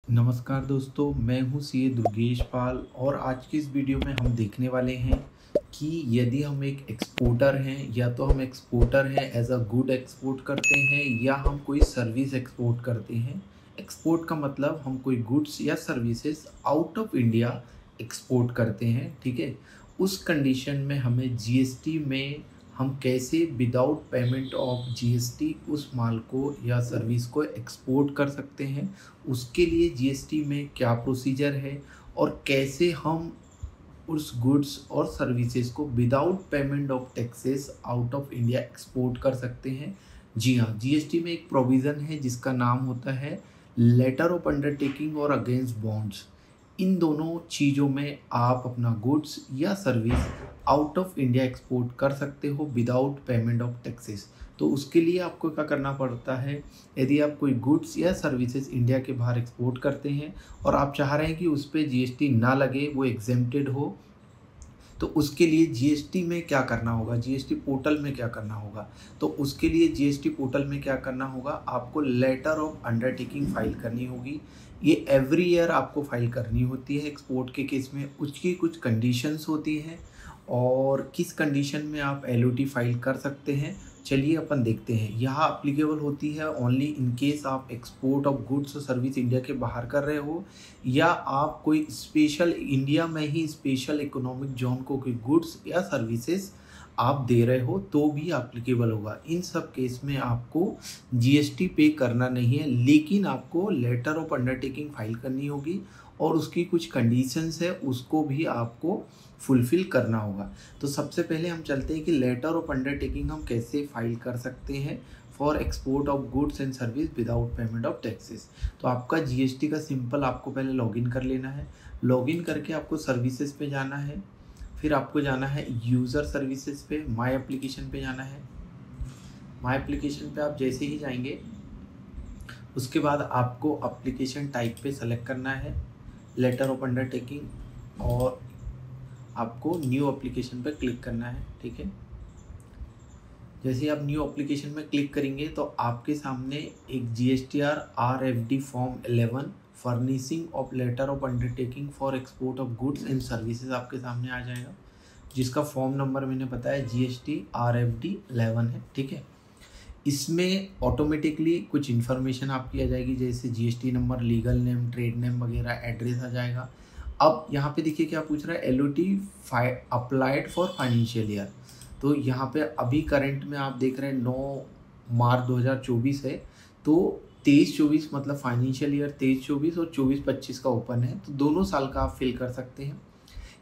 नमस्कार दोस्तों, मैं हूं सीए दुर्गेश पाल और आज की इस वीडियो में हम देखने वाले हैं कि यदि हम एक एक्सपोर्टर हैं या तो हम एक्सपोर्टर हैं एज अ गुड एक्सपोर्ट करते हैं या हम कोई सर्विस एक्सपोर्ट करते हैं। एक्सपोर्ट का मतलब हम कोई गुड्स या services out of India export करते हैं, ठीक है। उस कंडीशन में हमें जीएसटी में हम कैसे विदाउट पेमेंट ऑफ जीएसटी उस माल को या सर्विस को एक्सपोर्ट कर सकते हैं, उसके लिए जीएसटी में क्या प्रोसीजर है और कैसे हम उस गुड्स और सर्विसेज को without payment of taxes out of India export कर सकते हैं। जी हाँ, जीएसटी में एक प्रोविज़न है जिसका नाम होता है लेटर ऑफ अंडरटेकिंग और अगेंस्ट बॉन्ड्स। इन दोनों चीज़ों में आप अपना गुड्स या service out of India export कर सकते हो विदाउट पेमेंट ऑफ टैक्सेस। तो उसके लिए आपको क्या करना पड़ता है, यदि आप कोई गुड्स या सर्विसेज इंडिया के बाहर एक्सपोर्ट करते हैं और आप चाह रहे हैं कि उस पर जीएसटी ना लगे, वो एग्जेम्प्टेड हो, तो उसके लिए जीएसटी में क्या करना होगा, जीएसटी पोर्टल में क्या करना होगा। तो उसके लिए जीएसटी पोर्टल में क्या करना होगा, आपको लेटर ऑफ अंडरटेकिंग फाइल करनी होगी। ये एवरी ईयर आपको फाइल करनी होती है एक्सपोर्ट के केस में। उसकी कुछ कंडीशंस होती हैं और किस कंडीशन में आप एलओटी फाइल कर सकते हैं, चलिए अपन देखते हैं। यहाँ अप्लीकेबल होती है ओनली इन केस आप एक्सपोर्ट ऑफ गुड्स और सर्विस इंडिया के बाहर कर रहे हो या आप कोई स्पेशल इंडिया में ही स्पेशल इकोनॉमिक जोन को कोई गुड्स या सर्विसेज आप दे रहे हो, तो भी अप्लीकेबल होगा। इन सब केस में आपको जीएसटी पे करना नहीं है, लेकिन आपको लेटर ऑफ अंडरटेकिंग फाइल करनी होगी और उसकी कुछ कंडीशंस है, उसको भी आपको फुलफिल करना होगा। तो सबसे पहले हम चलते हैं कि लेटर ऑफ अंडरटेकिंग हम कैसे फाइल कर सकते हैं for export of goods and service without payment of taxes. तो आपका जीएसटी का सिंपल आपको पहले लॉगिन कर लेना है। लॉगिन करके आपको सर्विसेज पे जाना है, फिर आपको जाना है यूज़र सर्विसेज पे, माई एप्लीकेशन पे जाना है। माई एप्लीकेशन पे आप जैसे ही जाएंगे उसके बाद आपको एप्लीकेशन टाइप पे सेलेक्ट करना है लेटर ऑफ अंडरटेकिंग और आपको न्यू एप्लीकेशन पर क्लिक करना है, ठीक है। जैसे आप न्यू एप्लीकेशन में क्लिक करेंगे तो आपके सामने एक GSTR RFD form 11 furnishing of letter of undertaking for export of goods and services आपके सामने आ जाएगा, जिसका फॉर्म नंबर मैंने बताया जीएसटी आरएफडी 11 है, ठीक है। इसमें ऑटोमेटिकली कुछ इन्फॉर्मेशन आपकी आ जाएगी, जैसे GST number, legal name, trade name वगैरह, एड्रेस आ जाएगा। अब यहाँ पे देखिए क्या पूछ रहा है, LOT applied for financial year. तो यहाँ पे अभी करंट में आप देख रहे हैं 9 मार्च 2024 है, तो 23-24 मतलब फाइनेंशियल ईयर 23-24 और 24-25 का ओपन है, तो दोनों साल का आप फिल कर सकते हैं।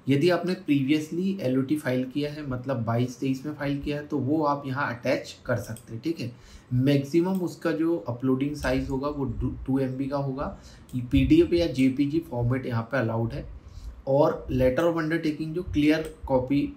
यदि आपने प्रीवियसली एलओटी फाइल किया है, मतलब 22-23 में फाइल किया है, तो वो आप यहाँ अटैच कर सकते हैं, ठीक है। मैक्सिमम उसका जो अपलोडिंग साइज़ होगा वो 2 MB का होगा। पीडीएफ या जेपीजी फॉर्मेट यहाँ पे अलाउड है। और लेटर ऑफ अंडरटेकिंग जो क्लियर कॉपी,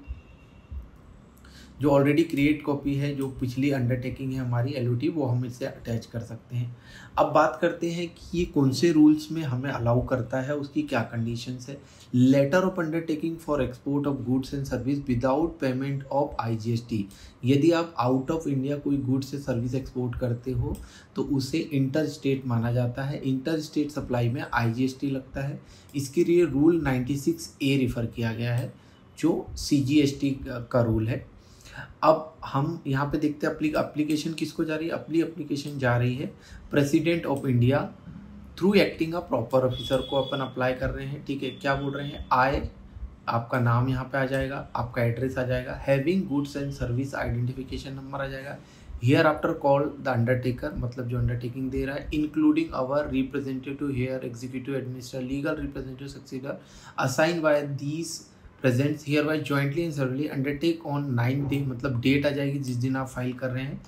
जो ऑलरेडी क्रिएट कॉपी है, जो पिछली अंडरटेकिंग है हमारी एलओटी, वो हम इससे अटैच कर सकते हैं। अब बात करते हैं कि ये कौन से रूल्स में हमें अलाउ करता है, उसकी क्या कंडीशंस है। Letter of undertaking for export of goods and service without payment of IGST. यदि आप आउट ऑफ इंडिया कोई गुड्स या सर्विस एक्सपोर्ट करते हो तो उसे इंटर स्टेट माना जाता है। इंटर स्टेट सप्लाई में आईजीएसटी लगता है। इसके लिए रूल 96A रिफ़र किया गया है, जो सीजीएसटी का रूल है। अब हम यहाँ पे देखते हैं एप्लीकेशन किसको जा रही है। अपनी एप्लीकेशन जा रही है president of India through acting a proper officer को अपन अप्लाई कर रहे हैं, ठीक है। क्या बोल रहे हैं, आपका नाम यहाँ पे आ जाएगा, आपका एड्रेस आ जाएगा, having goods and service identification number आ जाएगा। Hereafter call the undertaker, मतलब जो अंडरटेकिंग दे रहा है, including our representative here, executive administrator, legal representative successor assign by these presents hereby jointly and severally undertake on 9th day, मतलब date आ जाएगी जिस दिन आप फाइल कर रहे हैं।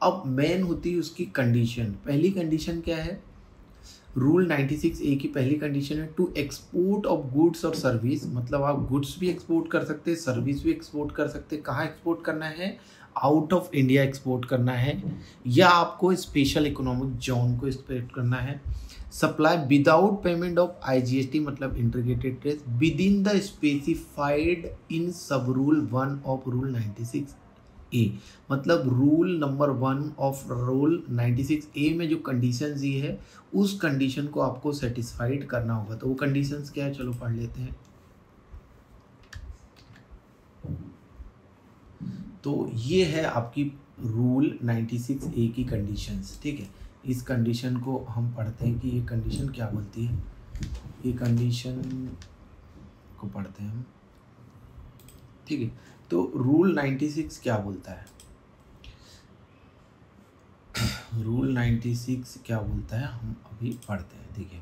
अब मेन होती है उसकी कंडीशन। पहली कंडीशन क्या है, रूल 96A की पहली कंडीशन है टू एक्सपोर्ट ऑफ गुड्स और सर्विस, मतलब आप गुड्स भी एक्सपोर्ट कर सकते हैं, सर्विस भी एक्सपोर्ट कर सकते हैं। कहाँ एक्सपोर्ट करना है, आउट ऑफ इंडिया एक्सपोर्ट करना है या आपको स्पेशल इकोनॉमिक जोन को एक्सपोर्ट करना है। Supply without payment of IGST, मतलब integrated tax, within the specified in sub rule 1 of rule 96 ए, मतलब rule number 1 of rule 96A में जो कंडीशन दी है उस कंडीशन को आपको सेटिस्फाइड करना होगा। तो वो कंडीशंस क्या है, चलो पढ़ लेते हैं। तो ये है आपकी रूल 96A की कंडीशंस, ठीक है। इस कंडीशन को हम पढ़ते हैं कि ये कंडीशन क्या बोलती है, ये कंडीशन को पढ़ते हैं हम, ठीक है। तो रूल 96 क्या बोलता है, रूल 96 क्या बोलता है हम अभी पढ़ते हैं। देखिए,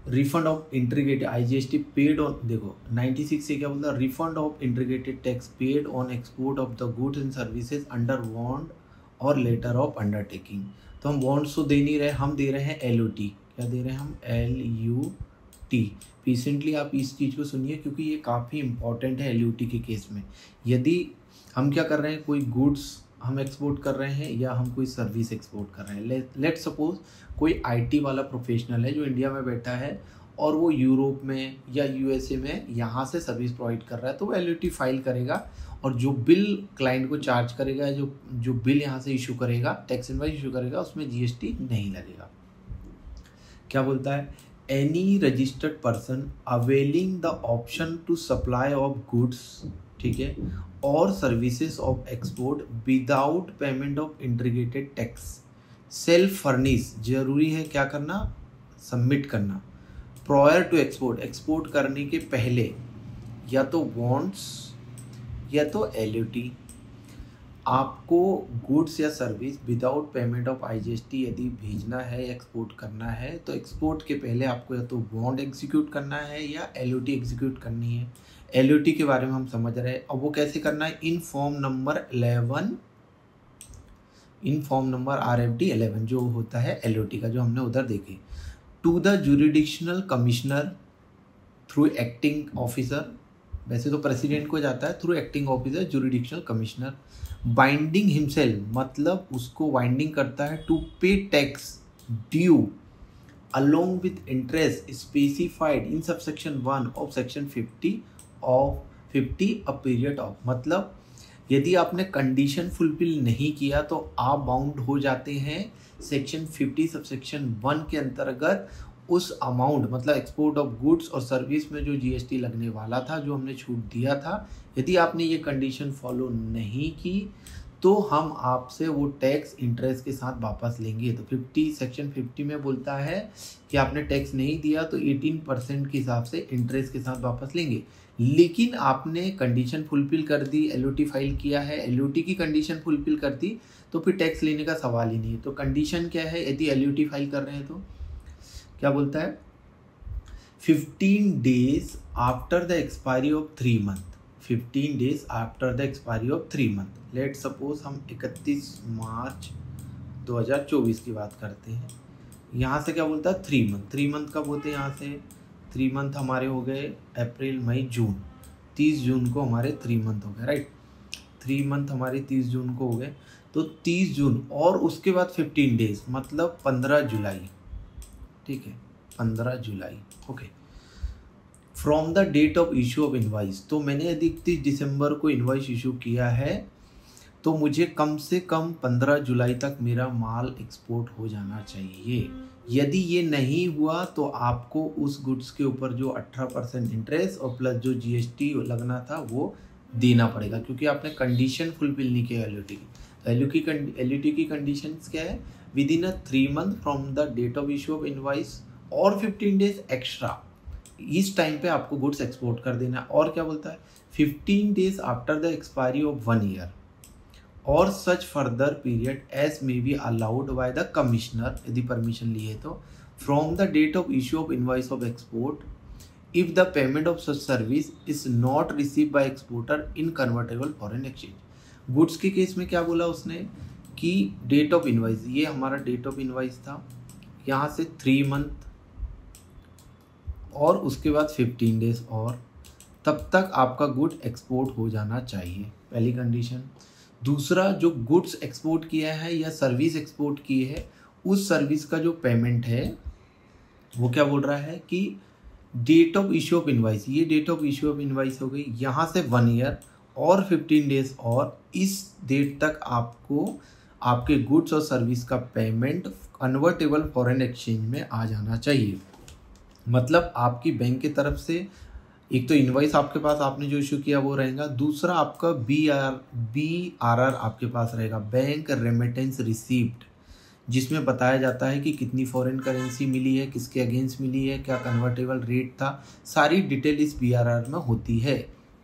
refund of integrated IGST paid on, देखो 96 से क्या बोलता है, refund of integrated tax paid on export of the goods and services under bond और लेटर ऑफ अंडरटेकिंग। तो हम बॉन्ड्स तो दे नहीं रहे, हम दे रहे हैं LOT। क्या दे रहे हैं हम, LUT। रिसेंटली आप इस चीज़ को सुनिए क्योंकि ये काफ़ी इंपॉर्टेंट है LUT के केस में। यदि हम क्या कर रहे हैं, कोई गुड्स हम एक्सपोर्ट कर रहे हैं या हम कोई सर्विस एक्सपोर्ट कर रहे हैं, लेट सपोज कोई IT वाला प्रोफेशनल है जो इंडिया में बैठा है और वो यूरोप में या USA में यहाँ से सर्विस प्रोवाइड कर रहा है, तो वो LUT फाइल करेगा और जो बिल क्लाइंट को चार्ज करेगा, जो बिल यहाँ से इशू करेगा, टैक्स इनवॉइस इशू करेगा, उसमें GST नहीं लगेगा। क्या बोलता है, any registered person availing the option to supply of goods, ठीक है, और services of export without payment of integrated tax self furnish, जरूरी है क्या करना, सबमिट करना प्रायर टू एक्सपोर्ट, एक्सपोर्ट करने के पहले, या तो बॉन्ड्स या तो LUT। आपको गुड्स या service without payment of IGST यदि भेजना है, एक्सपोर्ट करना है, तो एक्सपोर्ट के पहले आपको या तो बॉन्ड एग्जीक्यूट करना है या LOT एग्जीक्यूट करनी है। LOT के बारे में हम समझ रहे हैं, अब वो कैसे करना है, in form number 11, in form number RFD 11 जो होता है LOT का, जो हमने उधर देखे, to the jurisdictional commissioner through acting officer, वैसे तो प्रेसिडेंट को जाता है, through acting officer jurisdictional commissioner, binding himself, मतलब उसको बाइंडिंग करता है, to pay tax due along with interest specified in subsection 1 of section 50 a period of, मतलब यदि आपने कंडीशन फुलफिल नहीं किया तो आप बाउंड हो जाते हैं सेक्शन 50 सबसेक्शन 1 के अंतर्गत उस अमाउंट, मतलब एक्सपोर्ट ऑफ गुड्स और सर्विस में जो GST लगने वाला था, जो हमने छूट दिया था, यदि आपने ये कंडीशन फॉलो नहीं की तो हम आपसे वो टैक्स इंटरेस्ट के साथ वापस लेंगे। तो 50 सेक्शन 50 में बोलता है कि आपने टैक्स नहीं दिया तो 18% के हिसाब से इंटरेस्ट के साथ वापस लेंगे, लेकिन आपने कंडीशन फुलफिल कर दी, LOT फाइल किया है, LOT की कंडीशन फुलफिल कर दी, तो फिर टैक्स लेने का सवाल ही नहीं है। तो कंडीशन क्या है, यदि LOT फाइल कर रहे हैं तो क्या बोलता है, 15 days after the expiry of 3 month, 15 days after the expiry of 3 month। Let suppose हम 31 मार्च 2024 की बात करते हैं, यहाँ से क्या बोलता है 3 month, 3 month कब होते हैं, यहाँ से 3 month हमारे हो गए अप्रैल मई जून, 30 जून को हमारे 3 month हो गए, राइट, 3 month हमारे 30 जून को हो गए, तो 30 जून और उसके बाद 15 days मतलब 15 जुलाई, ठीक है, 15 जुलाई, okay, from the date of issue of invoice. तो मैंने यदि 31 दिसंबर को इनवाइस इशू किया है तो मुझे कम से कम 15 जुलाई तक मेरा माल एक्सपोर्ट हो जाना चाहिए। यदि ये नहीं हुआ तो आपको उस गुड्स के ऊपर जो 18% इंटरेस्ट और प्लस जो GST लगना था वो देना पड़ेगा, क्योंकि आपने कंडीशन फुलफिल नहीं किया LOT की। LOT की कंडीशंस क्या है, within 3 month from the date of issue of invoice और 15 days एक्स्ट्रा, इस टाइम पे आपको गुड्स एक्सपोर्ट कर देना। और क्या बोलता है, 15 days after the expiry of 1 year और such further period as may be allowed by the commissioner, यदि परमिशन लिए तो, from the date of issue of invoice of export if the payment of such service is not receive by exporter in convertible foreign exchange. Goods के case में क्या बोला उसने कि date of invoice, ये हमारा डेट ऑफ इनवाइस था, यहाँ से 3 month और उसके बाद 15 days और तब तक आपका गुड एक्सपोर्ट हो जाना चाहिए, पहली कंडीशन। दूसरा, जो गुड्स एक्सपोर्ट किया है या सर्विस एक्सपोर्ट की है उस सर्विस का जो पेमेंट है वो क्या बोल रहा है कि date of issue of invoice, ये date of issue of invoice हो गई, यहाँ से 1 year और 15 डेज और इस डेट तक आपको आपके गुड्स और सर्विस का पेमेंट कन्वर्टेबल फॉरेन एक्सचेंज में आ जाना चाहिए। मतलब आपकी बैंक की तरफ से एक तो इनवॉइस आपके पास आपने जो इशू किया वो रहेगा, दूसरा आपका BRR आपके पास रहेगा, बैंक रेमिटेंस रिसीप्ट, जिसमें बताया जाता है कि कितनी फॉरेन करेंसी मिली है, किसके अगेंस्ट मिली है, क्या कन्वर्टेबल रेट था, सारी डिटेल इस BRR में होती है।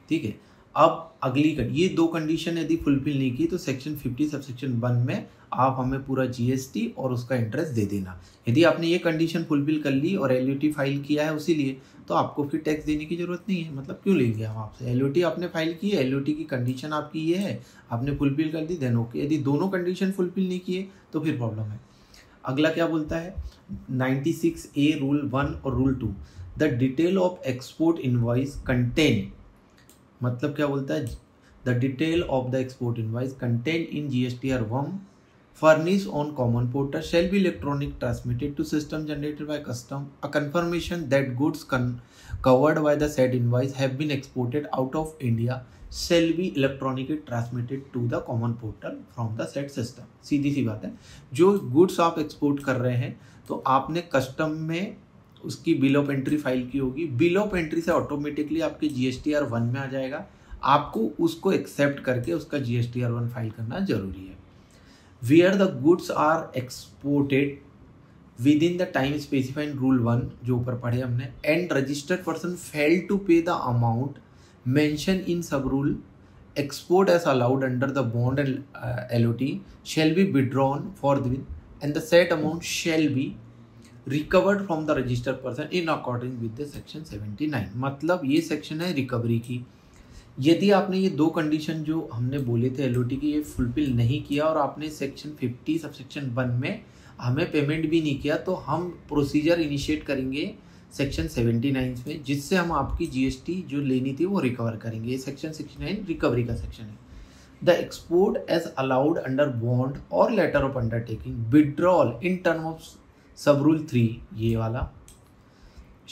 ठीक है, अब अगली ये दो कंडीशन यदि फुलफिल नहीं की तो सेक्शन 50 सबसेक्शन 1 में आप हमें पूरा GST और उसका इंटरेस्ट दे देना। यदि आपने ये कंडीशन फुलफिल कर ली और LUT फाइल किया है उसी लिए, तो आपको फिर टैक्स देने की जरूरत नहीं है। मतलब क्यों लेंगे हम आपसे? LUT आपने फाइल की है, LUT की कंडीशन आपकी ये है, आपने फुलफिल कर दी, देन ओके। यदि दोनों कंडीशन फुलफिल नहीं किए तो फिर प्रॉब्लम है। अगला क्या बोलता है 96A रूल 1 और rule 2, the detail of export invoice contain, मतलब क्या बोलता है, the detail of the export invoice contain in GSTR 1 furnished on common portal shall be electronic transmitted to system generated by custom. A confirmation that goods covered by the said invoice have been exported out of India shall be electronically transmitted to the common portal from the said system. सीधी सी बात है, जो goods आप export कर रहे हैं तो आपने custom में उसकी बिल ऑफ एंट्री फाइल की होगी, बिल ऑफ एंट्री से ऑटोमेटिकली आपके GSTR 1 में आ जाएगा, आपको उसको एक्सेप्ट करके उसका GSTR 1 फाइल करना जरूरी है। Where the goods are exported within the time specified in Rule 1 जो ऊपर पढ़े हमने, and registered person failed to pay the amount mentioned in sub rule, export as allowed under the bond and LOT shall be withdrawn forthwith and the said amount shall be recovered from the registered person in accordance with the section 79। मतलब ये section है recovery की। यदि आपने ये दो condition जो हमने बोले थे LOT की ये फुलफिल नहीं किया और आपने सेक्शन 50 सबसेक्शन 1 में हमें पेमेंट भी नहीं किया, तो हम प्रोसीजर इनिशिएट करेंगे सेक्शन 79 में, जिससे हम आपकी GST जो लेनी थी वो रिकवर करेंगे। ये सेक्शन 69 रिकवरी का सेक्शन है। The export as allowed under bond और letter of undertaking withdrawal in term of sub rule 3 ये वाला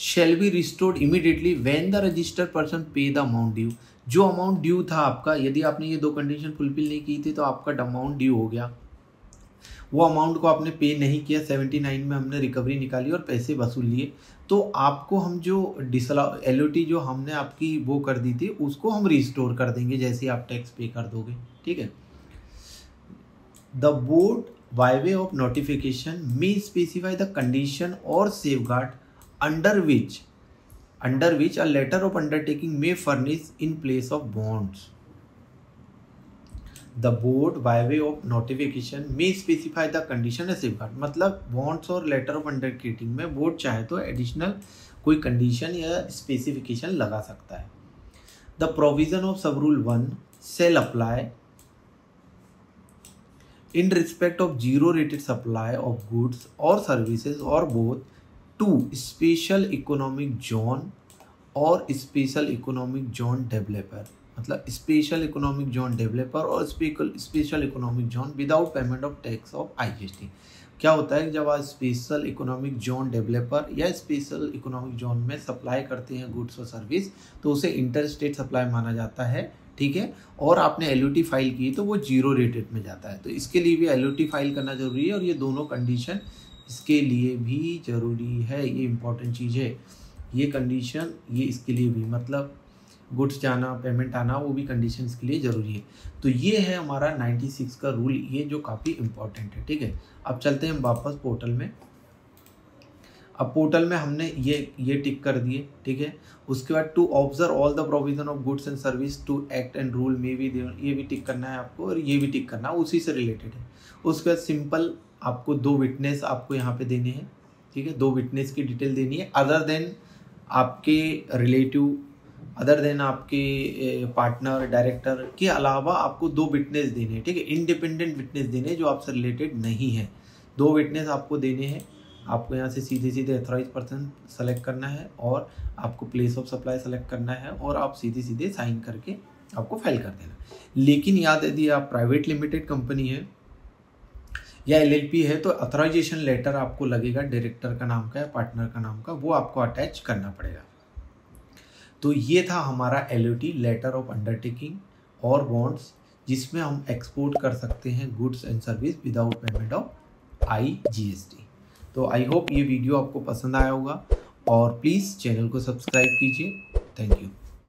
shall be restored immediately when the registered person pay the amount due। जो amount due था आपका, यदि आपने ये दो कंडीशन फुलफिल नहीं की थी तो आपका अमाउंट ड्यू हो गया, वो अमाउंट को आपने पे नहीं किया, 79 में हमने रिकवरी निकाली और पैसे वसूल लिए, तो आपको हम जो LOT जो हमने आपकी वो कर दी थी उसको हम रिस्टोर कर देंगे जैसे आप टैक्स पे कर दोगे। ठीक है, the board by way of notification may specify the condition और safeguard under which a letter of undertaking may furnish in place of bonds। The board by way of notification may specify the condition and safeguard। मतलब bonds और letter of undertaking में board चाहे तो additional कोई condition या specification लगा सकता है। The provision of sub rule 1 shall apply in respect of zero rated supply of goods or services or both to special economic zone और स्पेशल इकोनॉमिक जोन डेवलपर। मतलब special economic zone developer और special economic zone without payment of tax of IGST। क्या होता है जब आप special economic zone developer या special economic zone में सप्लाई करते हैं गुड्स और सर्विस तो उसे इंटर स्टेट सप्लाई माना जाता है। ठीक है, और आपने LOT फाइल की तो वो जीरो रेटेड में जाता है, तो इसके लिए भी LOT फाइल करना जरूरी है और ये दोनों कंडीशन इसके लिए भी ज़रूरी है। ये इम्पॉर्टेंट चीज़ है, ये कंडीशन ये इसके लिए भी, मतलब गुड्स जाना पेमेंट आना वो भी कंडीशन इसके लिए ज़रूरी है। तो ये है हमारा 96 का रूल, ये जो काफ़ी इम्पॉर्टेंट है। ठीक है, अब चलते हैं हम वापस पोर्टल में। अब पोर्टल में हमने ये टिक कर दिए। ठीक है, उसके बाद to observe all the provision of goods and service to act and rule में भी ये भी टिक करना है आपको और ये भी टिक करना है, उसी से रिलेटेड है। उसके बाद सिंपल आपको 2 विटनेस आपको यहाँ पे देने हैं। ठीक है, 2 विटनेस की डिटेल देनी है अदर देन आपके रिलेटिव, अदर देन आपके पार्टनर डायरेक्टर के अलावा आपको 2 विटनेस देने हैं। ठीक है, इंडिपेंडेंट विटनेस देने हैं जो आपसे रिलेटेड नहीं है। 2 विटनेस आपको देने हैं। आपको यहाँ से सीधे अथॉराइज पर्सन सेलेक्ट करना है और आपको प्लेस ऑफ सप्लाई सेलेक्ट करना है और आप सीधे साइन करके आपको फाइल कर देना। लेकिन याद यदि आप प्राइवेट लिमिटेड कंपनी है या LLP है तो अथॉराइजेशन लेटर आपको लगेगा डायरेक्टर का नाम का या पार्टनर का नाम का, वो आपको अटैच करना पड़ेगा। तो ये था हमारा LOT लेटर ऑफ अंडरटेकिंग और बॉन्ड्स जिसमें हम एक्सपोर्ट कर सकते हैं goods and service without payment of IGST। तो आई होप ये वीडियो आपको पसंद आया होगा और प्लीज़ चैनल को सब्सक्राइब कीजिए। Thank you.